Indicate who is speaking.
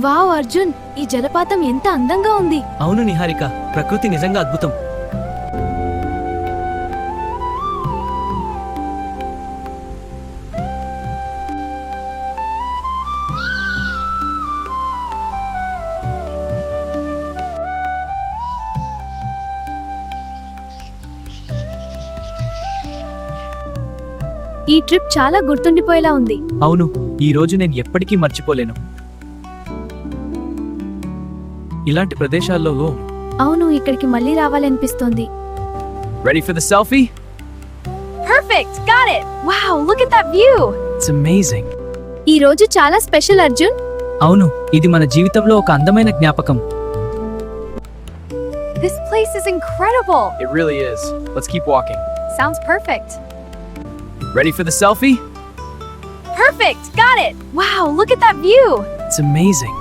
Speaker 1: Wow Arjun, ఈ జలపాతం ఎంత అందంగా ఉంది.
Speaker 2: అవును నిహారిక, ప్రకృతి నిజంగా అద్భుతం.
Speaker 1: ఈ ట్రిప్ చాలా గుర్తుండిపోయేలా ఉంది.
Speaker 2: అవును, ఈ రోజు నేను ఎప్పటికీ మర్చిపోలేను. ఇలాంటి ప్రదేశాల్లో
Speaker 1: అవును, ఇక్కడికి మళ్ళీ రావాలనిపిస్తోంది.
Speaker 2: Ready for the selfie?
Speaker 1: Perfect, got it. Wow, look at that view.
Speaker 2: It's amazing.
Speaker 1: ఈ రోజు చాలా స్పెషల్ అర్జున్.
Speaker 2: అవును, ఇది మన జీవితంలో ఒక అందమైన జ్ఞాపకం.
Speaker 1: This place is incredible.
Speaker 2: It really is. Let's keep walking.
Speaker 1: Sounds perfect.
Speaker 2: Ready for the selfie?
Speaker 1: Perfect, got it. Wow, look at that view.
Speaker 2: It's amazing.